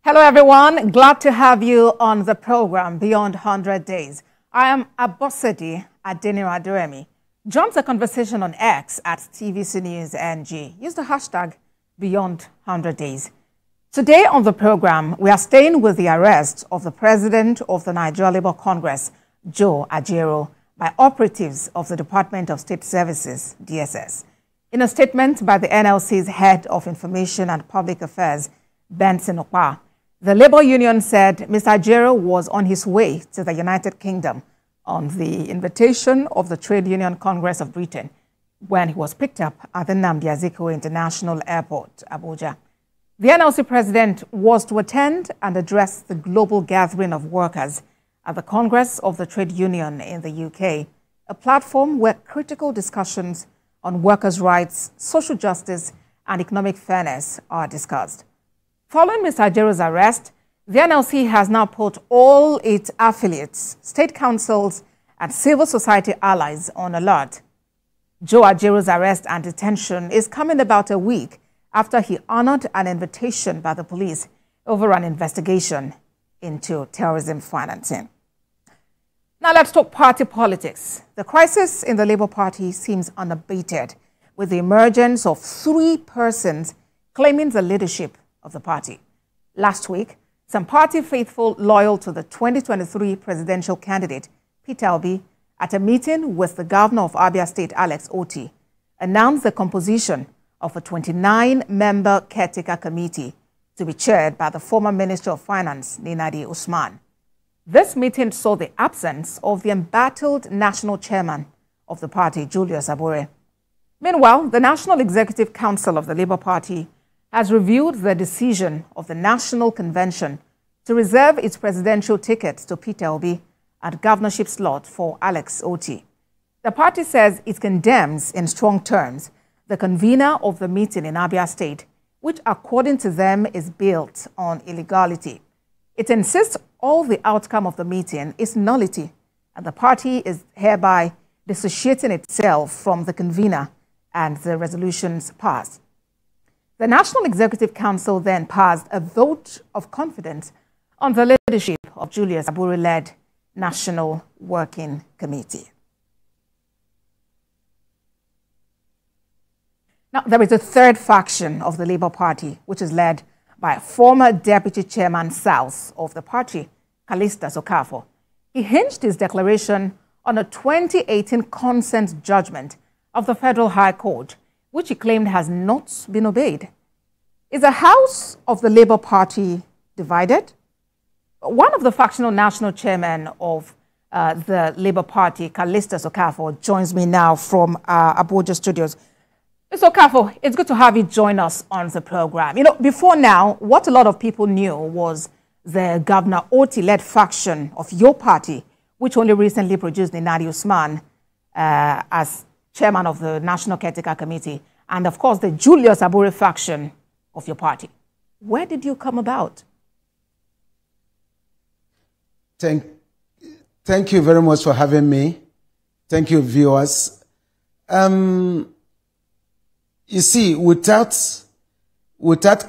Hello, everyone. Glad to have you on the program Beyond 100 Days. I am Abosedi Adeniraduremi. Join the conversation on X at TVC News NG. Use the hashtag Beyond 100 Days. Today on the program, we are staying with the arrest of the president of the Nigeria Labour Congress, Julius Abure, by operatives of the Department of State Services, DSS. In a statement by the NLC's head of Information and Public Affairs, Benson Okpa, the Labour Union said Mr. Abure was on his way to the United Kingdom on the invitation of the Trade Union Congress of Britain when he was picked up at the Nnamdi Azikiwe International Airport, Abuja. The NLC president was to attend and address the global gathering of workers at the Congress of the Trade Union in the UK, a platform where critical discussions on workers' rights, social justice, and economic fairness are discussed. Following Mr. Abure's arrest, the NLC has now put all its affiliates, state councils, and civil society allies on alert. Julius Abure's arrest and detention is coming about a week after he honored an invitation by the police over an investigation into terrorism financing. Now let's talk party politics. The crisis in the Labour Party seems unabated, with the emergence of 3 persons claiming the leadership of the party. Last week, some party faithful loyal to the 2023 presidential candidate, Peter Obi, at a meeting with the governor of Abia State, Alex Otti, announced the composition of a 29-member caretaker committee to be chaired by the former Minister of Finance, Nnamdi Usman. This meeting saw the absence of the embattled national chairman of the party, Julius Abure. Meanwhile, the National Executive Council of the Labour Party has reviewed the decision of the National Convention to reserve its presidential ticket to Peter Obi and governorship slot for Alex Otti. The party says it condemns in strong terms the convener of the meeting in Abia State, which according to them is built on illegality. It insists all the outcome of the meeting is nullity, and the party is hereby dissociating itself from the convener and the resolutions passed. The National Executive Council then passed a vote of confidence on the leadership of Julius Abure-led National Working Committee. Now, there is a third faction of the Labour Party, which is led by former Deputy Chairman South of the party, Callistus Okafor. He hinged his declaration on a 2018 consent judgment of the Federal High Court, which he claimed has not been obeyed. Is the House of the Labour Party divided? One of the factional national chairmen of the Labour Party, Callistus Okafor, joins me now from Abuja Studios. Mr. Okafor, it's good to have you join us on the program. You know, before now, what a lot of people knew was the Governor Otti-led faction of your party, which only recently produced Nnamdi Usman as chairman of the National Caretaker Committee, and of course the Julius Abure faction of your party. Where did you come about? Thank you very much for having me. Thank you, viewers. You see, without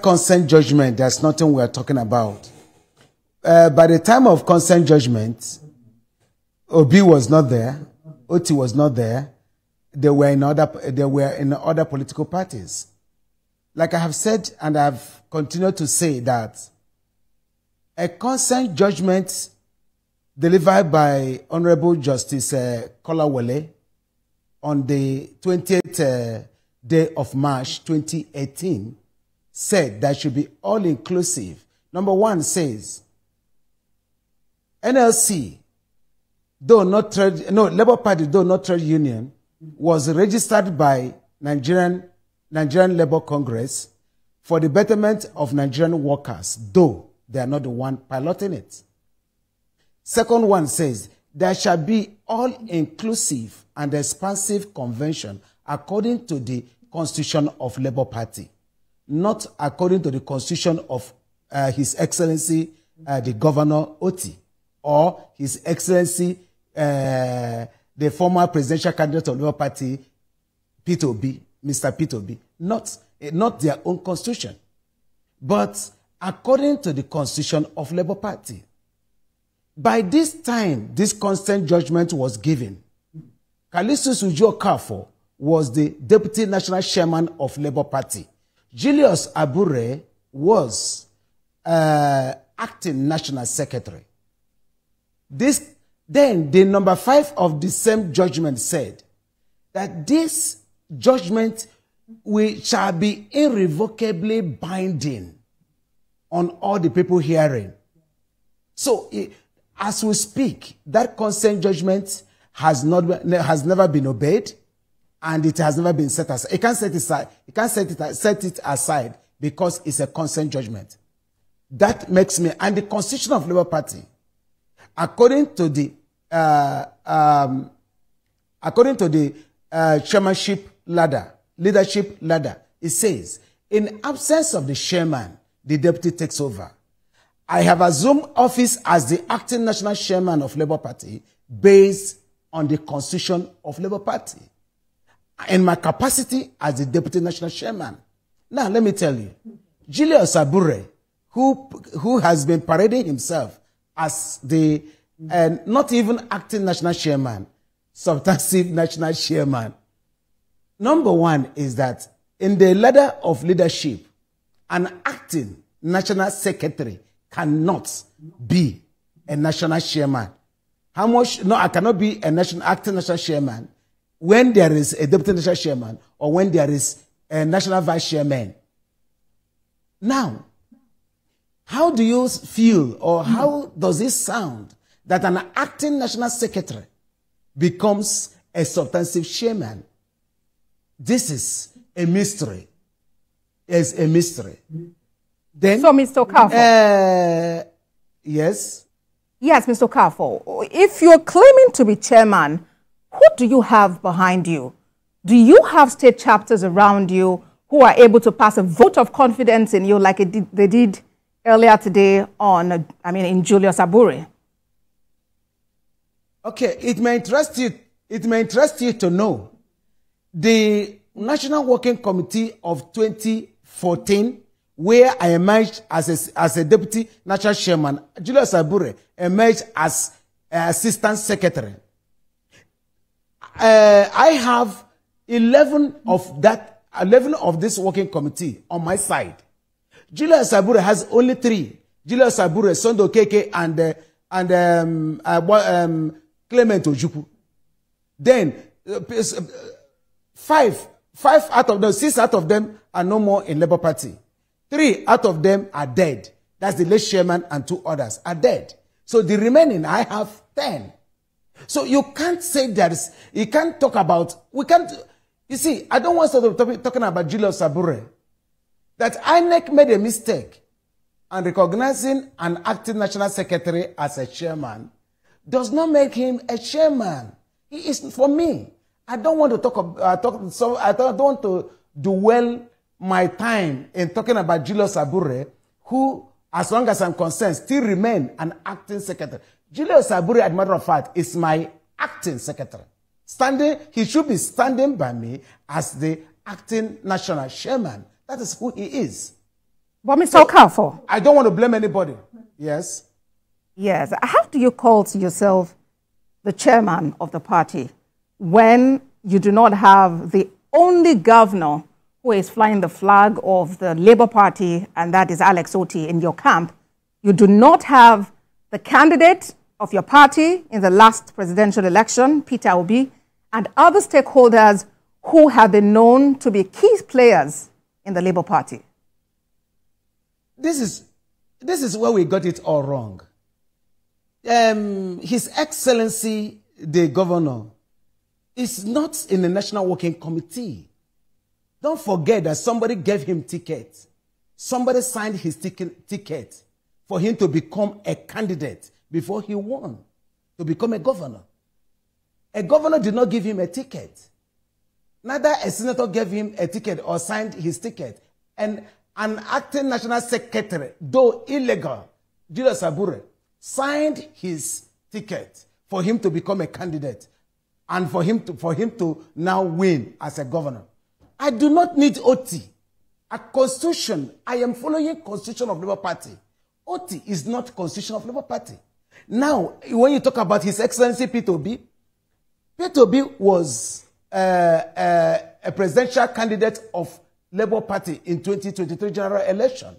consent judgment, there's nothing we are talking about. By the time of consent judgment, Obi was not there, Otti was not there. They were in other political parties. Like I have said, and I have continued to say, that a consent judgment delivered by Honorable Justice Kolawole on the 20th day of March 2018 said that should be all-inclusive. Number 1 says, NLC, Labour Party, though not trade union, was registered by Nigerian Labour Congress for the betterment of Nigerian workers, though they are not the one piloting it. Second one says, there shall be all-inclusive and expansive convention according to the Constitution of Labour Party, not according to the Constitution of His Excellency the Governor Otti, or His Excellency the former presidential candidate of the Labour Party, Mr. Peter Obi, not their own constitution. But according to the Constitution of Labour Party. By this time, this consent judgment was given. Callistus Okafor was the Deputy National Chairman of Labour Party. Julius Abure was acting National Secretary. Then the number 5 of the same judgment said that this judgment shall be irrevocably binding on all the people hearing. So, as we speak, that consent judgment has never been obeyed, and it has never been set aside. It can't set it aside. It can't set it aside because it's a consent judgment. That makes me, and the Constitution of Labour Party, according to the chairmanship ladder, leadership ladder, it says, in absence of the chairman, the deputy takes over. I have assumed office as the acting national chairman of Labour Party based on the Constitution of Labour Party in my capacity as the deputy national chairman. Now, let me tell you, Julius Abure, who has been parading himself as the not even acting national chairman, substantive national chairman. Number one is that in the ladder of leadership, an acting national secretary cannot be a national chairman. How much? No, I cannot be a acting national chairman when there is a deputy national chairman or when there is a national vice chairman. Now, how do you feel, or how does it sound that an acting national secretary becomes a substantive chairman? This is a mystery. It's a mystery. Then, so, Mr. Okafor. Yes? Yes, Mr. Okafor. If you're claiming to be chairman, who do you have behind you? Do you have state chapters around you who are able to pass a vote of confidence in you like they did earlier today in Julius Abure? Okay, it may interest you. It may interest you to know the National Working Committee of 2014, where I emerged as a deputy national chairman. Julius Abure emerged as assistant secretary. I have 11 of this working committee on my side. Julius Abure has only 3. Julius Abure, Sondo Keke, and Clement Ojukwu. Then 6 out of them are no more in Labour Party. 3 out of them are dead. That's the late chairman and 2 others are dead. So the remaining, I have 10. So you can't say you can't talk about, you see, I don't want to start talking about Julius Abure. That INEC made a mistake and recognizing an acting national secretary as a chairman does not make him a chairman. He is, for me, I don't want to I don't want to dwell my time in talking about Julius Abure, who, as long as I'm concerned, still remain an acting secretary. Julius Abure, as a matter of fact, is my acting secretary. He should be standing by me as the acting national chairman. That is who he is. But Mr. Okafor, I don't want to blame anybody. Yes? Yes. How do you call yourself the chairman of the party when you do not have the only governor who is flying the flag of the Labour Party, and that is Alex Otti, in your camp? You do not have the candidate of your party in the last presidential election, Peter Obi, and other stakeholders who have been known to be key players in the Labour Party. This is where we got it all wrong. His Excellency, the Governor, is not in the National Working Committee. Don't forget that somebody gave him ticket. Somebody signed his ticket for him to become a candidate before he won to become a governor. A governor did not give him a ticket. Neither a senator gave him a ticket or signed his ticket. And an acting national secretary, though illegal, Julius Abure, signed his ticket for him to become a candidate and for him to now win as a governor. I do not need Otti. A constitution, I am following constitution of Labour Party. Oti is not constitution of Labour Party. Now, when you talk about His Excellency Peter Obi, Peter Obi was a presidential candidate of Labour Party in 2023 general election.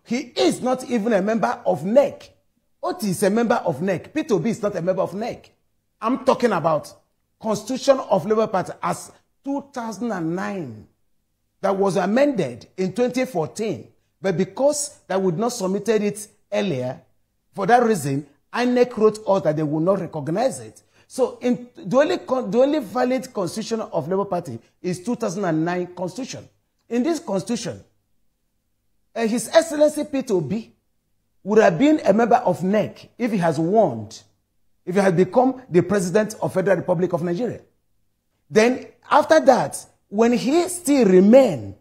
He is not even a member of NEC. Oti is a member of NEC. Peter Obi is not a member of NEC. I'm talking about Constitution of Labour Party as 2009 that was amended in 2014, but because they would not submitted it earlier, for that reason, INEC wrote out that they would not recognize it. So the only valid constitution of Labour Party is 2009 constitution. In this constitution, His Excellency Peter Obi would have been a member of NEC if he has won, if he had become the president of Federal Republic of Nigeria. Then after that, when he still remain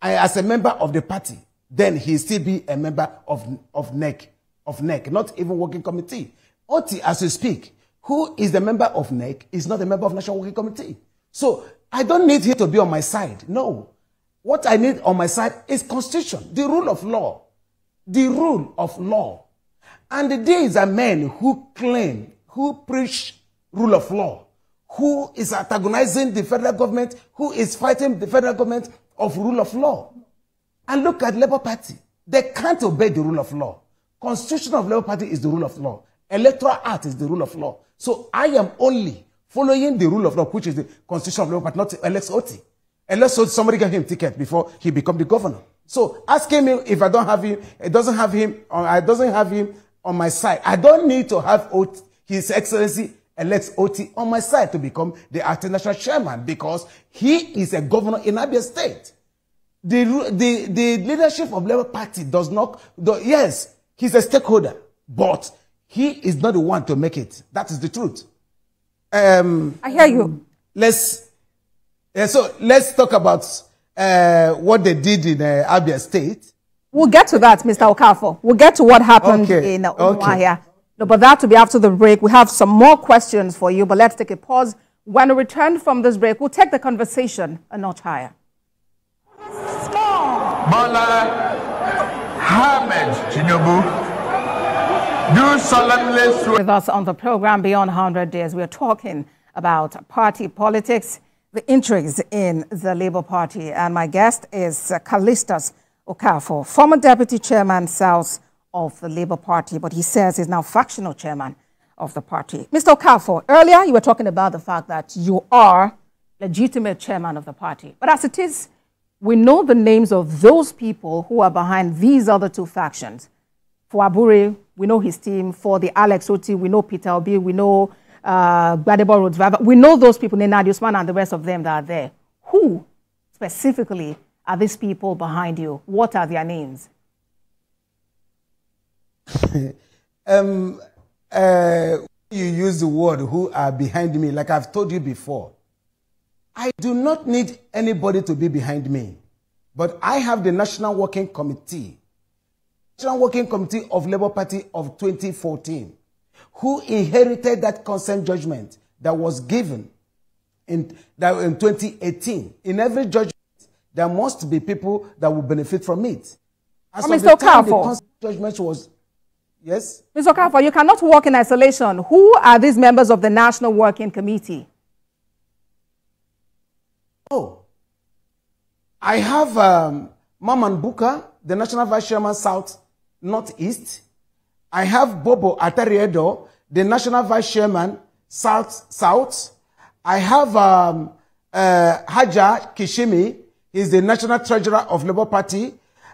as a member of the party, then he still be a member of NEC, not even working committee. Oti, as we speak, who is the member of NEC, is not a member of National Working Committee. So I don't need him to be on my side. No. What I need on my side is constitution, the rule of law. The rule of law. And there is a man who claim, who preach rule of law, who is antagonizing the federal government, who is fighting the federal government of rule of law. And look at Labour Party. They can't obey the rule of law. Constitution of Labour Party is the rule of law. Electoral Act is the rule of law. So I am only following the rule of law, which is the Constitution of Labour Party, not Alex Oti. Unless somebody gave him a ticket before he become the governor. So asking me if I don't have him, I doesn't have him on my side. I don't need to have His Excellency Alex Oti on my side to become the acting national chairman, because he is a governor in Abia State. The leadership of Labour Party does not, yes, he's a stakeholder, but he is not the one to make it. That is the truth. I hear you. So let's talk about what they did in Abia State. We'll get to that, Mr. Okafor. We'll get to what happened in Umuahia. No, but that will be after the break. We have some more questions for you, but let's take a pause. When we return from this break, we'll take the conversation a notch higher. Bola Ahmed Tinubu, do solemnly swear. With us on the program Beyond 100 Days, we are talking about party politics, the intrigues in the Labour Party. And my guest is Callistus Okafor, former deputy chairman, South of the Labour Party, but he says he's now factional chairman of the party. Mr. Okafor, earlier you were talking about the fact that you are legitimate chairman of the party. But as it is, we know the names of those people who are behind these other two factions. For Abure, we know his team. For the Alex Oti, we know Peter Obi, we know Gbadebo Road Driver. We know those people, Nenad Usman and the rest of them that are there. Who specifically are these people behind you? What are their names? You use the word "who are behind me," like I've told you before. I do not need anybody to be behind me, but I have the National Working Committee, National Working Committee of Labour Party of 2014, who inherited that consent judgment that was given in 2018. In every judgment, there must be people that will benefit from it. As of the time the consent judgment was. Yes? Mr. Okafor, you cannot work in isolation. Who are these members of the National Working Committee? Oh, I have Maman Buka, the National Vice Chairman, South Northeast. I have Bobo Atariedo, the National Vice Chairman, South. I have Haja Kishimi, he's the National Treasurer of Labour Party.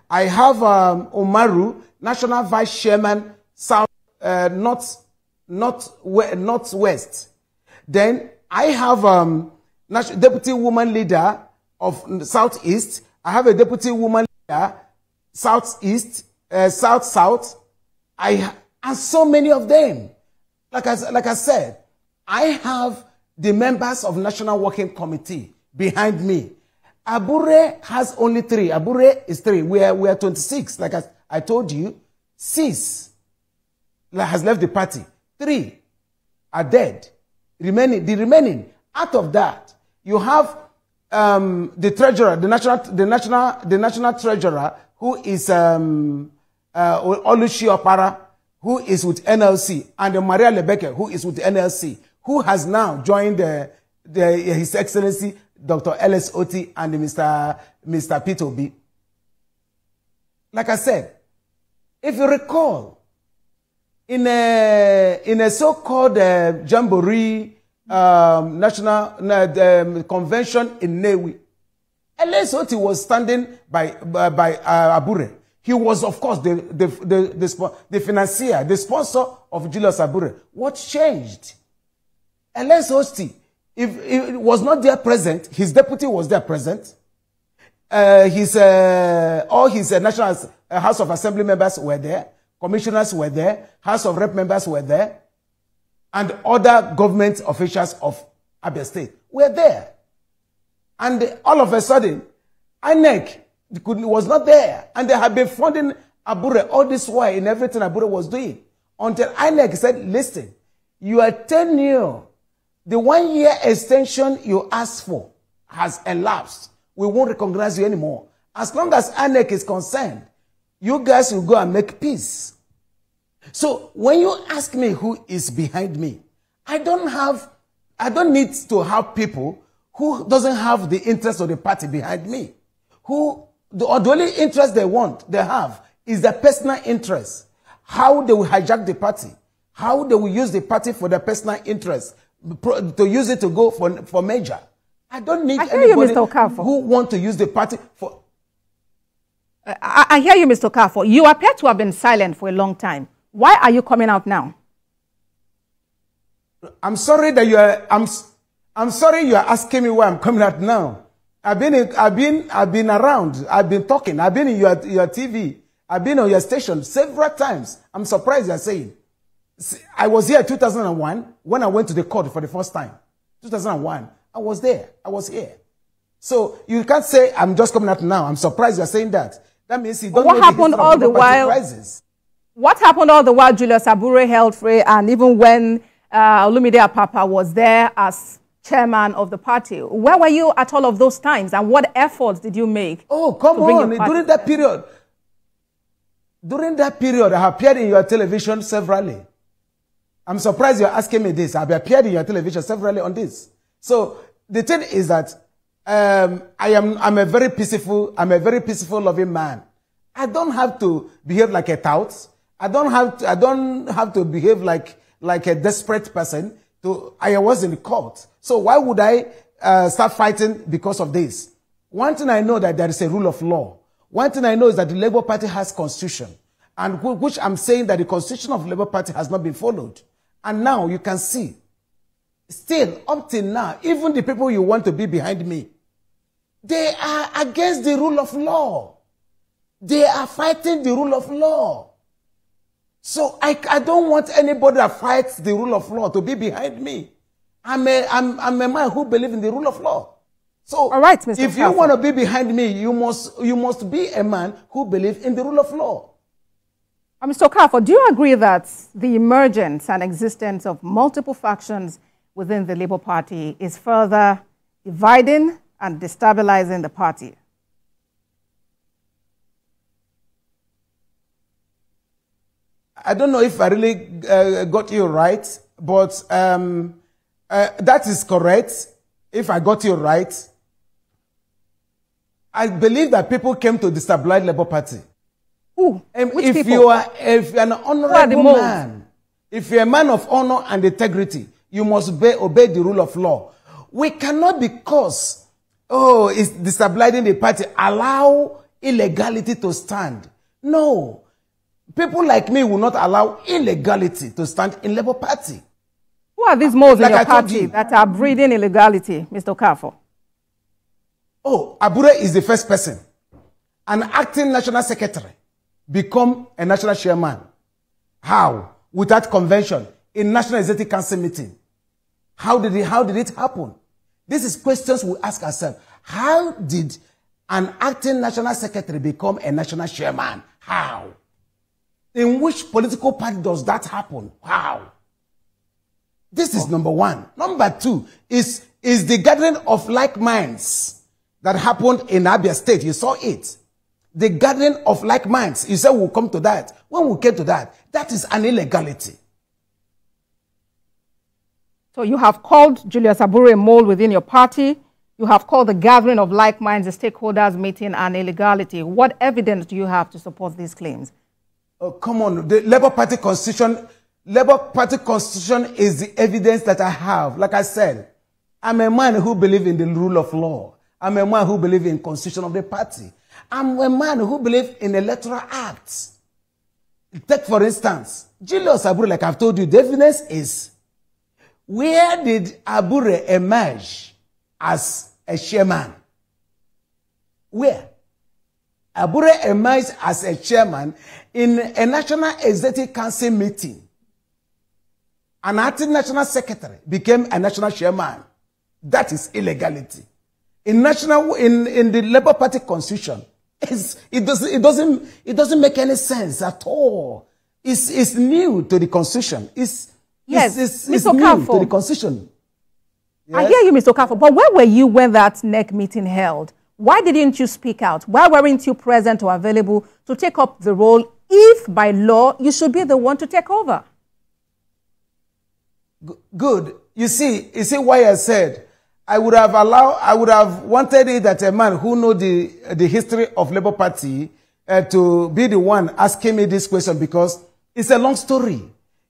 I have Omaru, National Vice Chairman, South, Northwest. Then I have Deputy Woman Leader of Southeast. I have a Deputy Woman Leader, Southeast, South. And so many of them. Like I said, I have the members of National Working Committee behind me. Abure has only 3. Abure is 3. We are 26. Like I told you, 6 has left the party. 3 are dead. The remaining, out of that, you have the treasurer, the national treasurer, who is Olushi Opara, who is with NLC, and Maria Lebeke, who is with NLC, who has now joined His Excellency Dr. L.S. Oti and Mr. Peter Obi. Like I said, if you recall, in a so-called Jamboree national convention in Newi, L.S. Oti was standing by Abure. He was, of course, the financier, the sponsor of Julius Abure. What changed? L.S. Oti, if it was not there present, his deputy was there present. All his National House of Assembly members were there. Commissioners were there. House of Rep members were there. And other government officials of Abia State were there. And all of a sudden, INEC was not there. And they had been funding Abure all this while in everything Abure was doing. Until INEC said, listen, your tenure, the 1-year extension you asked for has elapsed. We won't recognize you anymore. As long as INEC is concerned, you guys will go and make peace. So when you ask me who is behind me, I don't need to have people who doesn't have the interest of the party behind me. The only interest they have is their personal interest. How they will hijack the party. How they will use the party for their personal interest. To use it to go for major. I don't need anybody who want to use the party for... I hear you, Mr. Okafor. You appear to have been silent for a long time. Why are you coming out now? I'm sorry that you are... I'm sorry you are asking me why I'm coming out now. I've been around. I've been talking. I've been in your TV. I've been on your station several times. I'm surprised you're saying. I was here in 2001 when I went to the court for the first time. 2001. I was there. I was here. So you can't say I'm just coming out now. I'm surprised you're saying that. That means you don't know what happened all the while? What happened all the while Julius Abure held free, and even when Olumide Apapa was there as chairman of the party? Where were you at all of those times, and what efforts did you make? Oh, come on. During that period, I have appeared in your television severally. I'm surprised you're asking me this. I've appeared in your television severally on this. So the thing is that I'm a very peaceful, loving man. I don't have to behave like a tout. I don't have to behave like a desperate person. I was in the court. So why would I start fighting because of this? One thing I know that there is a rule of law. One thing I know is that the Labour Party has constitution, and which I'm saying that the constitution of the Labour Party has not been followed. And now you can see, still up till now, even the people you want to be behind me, they are against the rule of law. They are fighting the rule of law. So I don't want anybody that fights the rule of law to be behind me. I'm a man who believes in the rule of law. So all right, Mr. if you want to be behind me, you must be a man who believes in the rule of law. Mr. Okafor, do you agree that the emergence and existence of multiple factions within the Labour Party is further dividing and destabilizing the party? I don't know if I really got you right, but that is correct. If I got you right, I believe that people came to destabilize Labour Party. If you're an honorable man, if you're a man of honor and integrity, you must obey the rule of law. We cannot, because it's destabilizing the party, allow illegality to stand. No. People like me will not allow illegality to stand in Labour Party. Who are these moles in your party that are breeding illegality, Mr. Okafor? Abure is the first person. An acting national secretary become a national chairman. How? Without convention, in National Executive Council meeting. How did it happen? This is questions we ask ourselves. How did an acting national secretary become a national chairman? How? In which political party does that happen? How? This is number one. Number two is the gathering of like minds that happened in Abia State. You saw it. The gathering of like minds. You said we'll come to that. When we came to that, that is an illegality. So you have called Julius Abure a mole within your party. You have called the gathering of like minds, the stakeholders meeting, an illegality. What evidence do you have to support these claims? Oh, come on. The Labour Party Constitution is the evidence that I have. Like I said, I'm a man who believes in the rule of law. I'm a man who believes in constitution of the party. I'm a man who believes in electoral acts. Take, for instance, Julius Abure, like I've told you, the evidence is, where did Abure emerge as a chairman? Where? Abure emerged as a chairman in a National Executive Council meeting. An acting national secretary became a national chairman. That is illegality. In the Labour Party Constitution, it doesn't make any sense at all. It's new to the Constitution. It's new to the Constitution. Yes? I hear you, Mr. Okafor, but where were you when that NEC meeting held? Why didn't you speak out? Why weren't you present or available to take up the role if, by law, you should be the one to take over? Good. You see why I said I would have wanted it that a man who knows the history of Labour Party to be the one asking me this question, because it's a long story.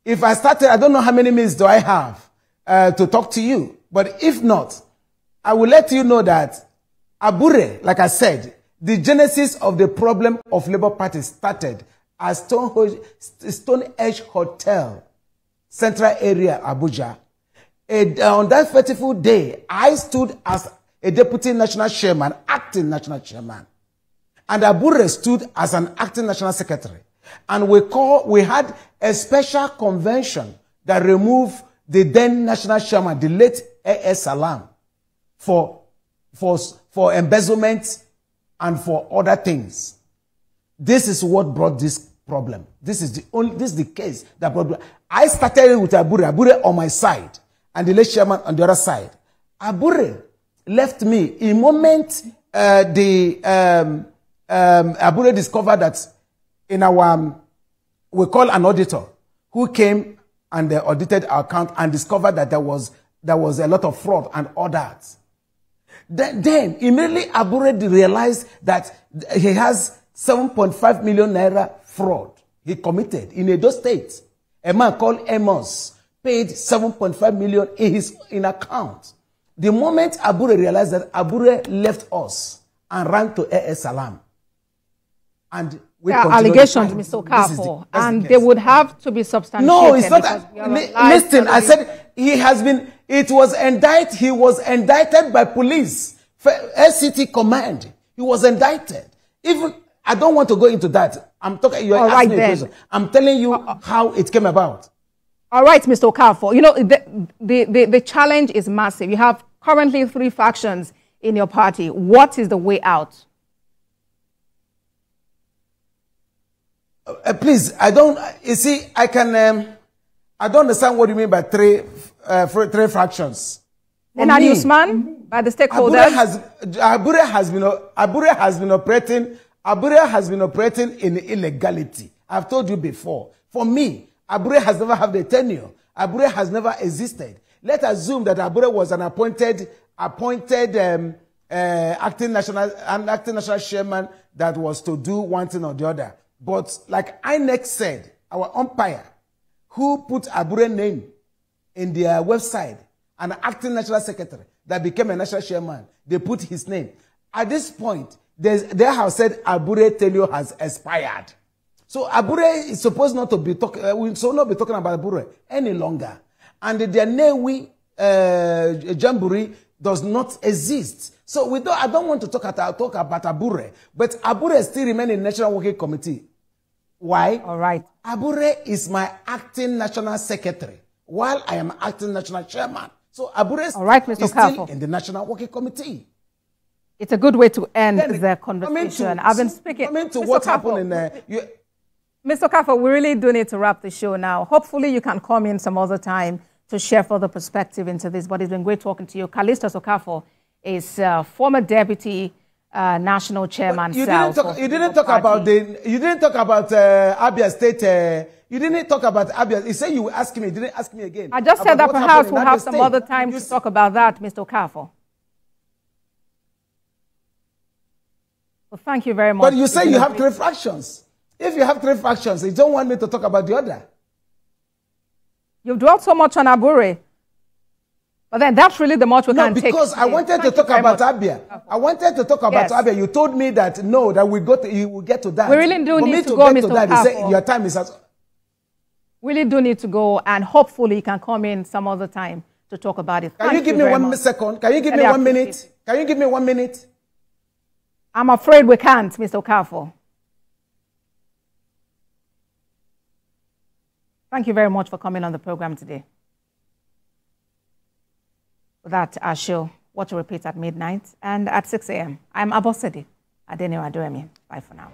If I started, I don't know how many minutes do I have to talk to you. But if not, I will let you know that Abure, like I said, the genesis of the problem of Labour Party started at Stone Edge Hotel, Central Area, Abuja. On that fateful day, I stood as a deputy national chairman, acting national chairman. And Abure stood as an acting national secretary. And we had a special convention that removed the then national chairman, the late A.S. Salam, for embezzlement and for other things. This is what brought this problem. This is the case that brought. I started with Abure on my side, and the late chairman on the other side. Abure left me in moment Abure discovered that in our we call an auditor who came and they audited our account and discovered that there was a lot of fraud and all that. Then immediately Abure realized that he has 7.5 million naira fraud he committed in Edo State. A man called Amos paid 7.5 million in his account. The moment Abure realized that, Abure left us and ran to A.S. Salam. And we allegations, Mr. Okafor, and they would have to be substantiated. No, it's not. Listen, I said he was indicted by police, SCT command. He was indicted. Even, I don't want to go into that. I'm talking, you're asking me a question. I'm telling you how it came about. All right, Mr. Okafor, you know, the challenge is massive. You have currently 3 factions in your party. What is the way out? Please, I don't understand what you mean by three fractions. Then Usman, by the stakeholders? Abure has been operating in illegality. I've told you before. For me, Abure has never had a tenure. Abure has never existed. Let's assume that Abure was an appointed acting national chairman that was to do one thing or the other. But like INEC said, our umpire, who put Abure's name in their website, an acting national secretary that became a national chairman, they put his name. At this point, they have said Abure tenure has expired. So Abure is supposed not to be talking. We should not be talking about Abure any longer. And their Newi Jamboree does not exist. So I don't want to talk about Abure, but Abure still remains in the National Working Committee. Why? All right. Abure is my acting national secretary, while I am acting national chairman. So Abure is still in the National Working Committee. It's a good way to end the conversation. I've been speaking. To what happened in there. Mr. Okafor, we really do need to wrap the show now. Hopefully you can come in some other time to share further perspective into this. But it's been great talking to you. Callistus Okafor is former deputy national chairman. You didn't talk about Abia State. You didn't talk about Abia. You said you would ask me. You didn't ask me again. I just said that perhaps we'll have some other time to talk about that, Mr. Okafor. Well, thank you very much. But you say you have 3 fractions. If you have 3 fractions, you don't want me to talk about the other. You've dwelt so much on Abure. But then that's really the much we can take. No, because I wanted to talk about Abia. I wanted to talk about Abia. You told me that, no, that you will get to that. We really do need to go, Mr. Okafor. Your time is... Really do need to go, and hopefully you can come in some other time to talk about it. Can you give me 1 second? Can you give me 1 minute? Can you give me 1 minute? I'm afraid we can't, Mr. Okafor. Thank you very much for coming on the program today. With that, our show, what to repeat at midnight and at 6 a.m. I'm Abosedi Adeniraduremi. Bye for now.